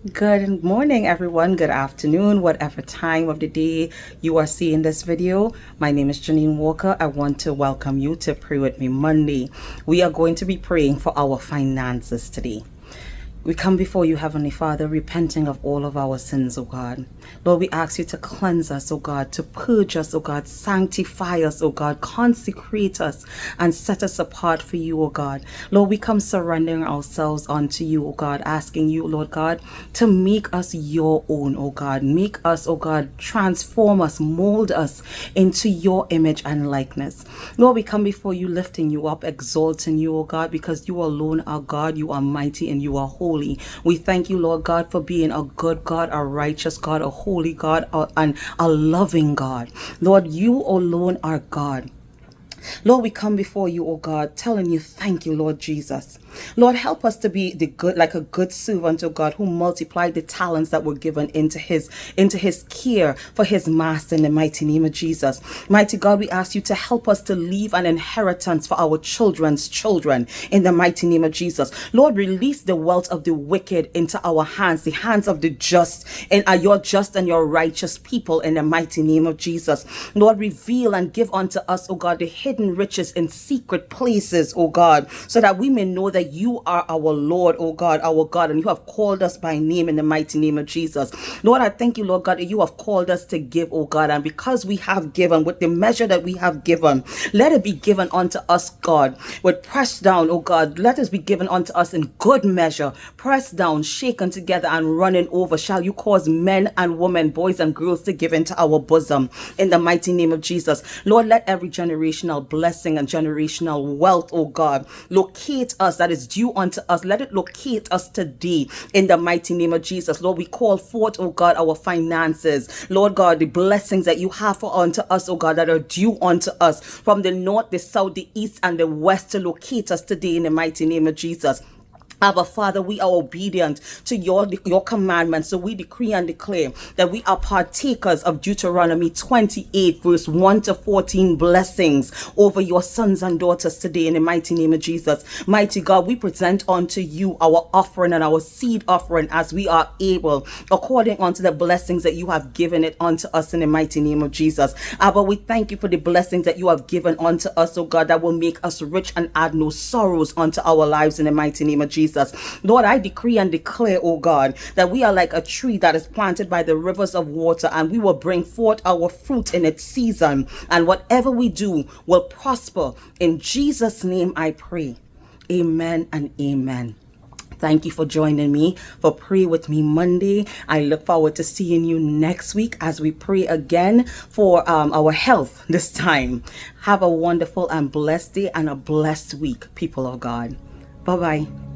Good morning, everyone. Good afternoon, whatever time of the day you are seeing this video. My name is Janine Walker. I want to welcome you to Pray With Me Monday. We are going to be praying for our finances today. We come before you, Heavenly Father, repenting of all of our sins, oh God. Lord, we ask you to cleanse us, oh God, to purge us, oh God, sanctify us, oh God, consecrate us and set us apart for you, oh God. Lord, we come surrendering ourselves unto you, oh God, asking you, Lord God, to make us your own, oh God. Make us, oh God, transform us, mold us into your image and likeness. Lord, we come before you, lifting you up, exalting you, oh God, because you alone are God, you are mighty, and you are holy. We thank you, Lord God, for being a good God, a righteous God, a holy God, and a loving God. Lord, you alone are God. Lord, we come before you, oh God, telling you thank you, Lord Jesus. Lord, help us to be the good, like a good servant, oh God, who multiplied the talents that were given into his care for his master in the mighty name of Jesus. Mighty God, we ask you to help us to leave an inheritance for our children's children in the mighty name of Jesus. Lord, release the wealth of the wicked into our hands, the hands of the just, and your just and your righteous people in the mighty name of Jesus. Lord, reveal and give unto us, oh God, the hidden riches in secret places, oh God, so that we may know that you are our Lord, oh God, our God, and you have called us by name in the mighty name of Jesus. Lord, I thank you, Lord God, that you have called us to give, oh God, and because we have given with the measure that we have given, let it be given unto us, God, with pressed down, oh God, let us be given unto us in good measure, pressed down, shaken together, and running over. Shall you cause men and women, boys and girls to give into our bosom in the mighty name of Jesus. Lord, let every generational blessing and generational wealth, oh God, locate us that is due unto us. Let it locate us today in the mighty name of Jesus. Lord, we call forth, oh God, our finances. Lord God, the blessings that you have for unto us, oh God, that are due unto us from the north, the south, the east, and the west to locate us today in the mighty name of Jesus. Abba Father, we are obedient to your commandments. So we decree and declare that we are partakers of Deuteronomy 28 verse 1 to 14 blessings over your sons and daughters today in the mighty name of Jesus. Mighty God, we present unto you our offering and our seed offering as we are able, according unto the blessings that you have given it unto us in the mighty name of Jesus. Abba, we thank you for the blessings that you have given unto us, oh God, that will make us rich and add no sorrows unto our lives in the mighty name of Jesus. Lord, I decree and declare, oh God, that we are like a tree that is planted by the rivers of water, and we will bring forth our fruit in its season, and whatever we do will prosper. In Jesus' name I pray. Amen and amen. Thank you for joining me for Pray With Me Monday. I look forward to seeing you next week as we pray again for our health this time. Have a wonderful and blessed day and a blessed week, people of God. Bye-bye.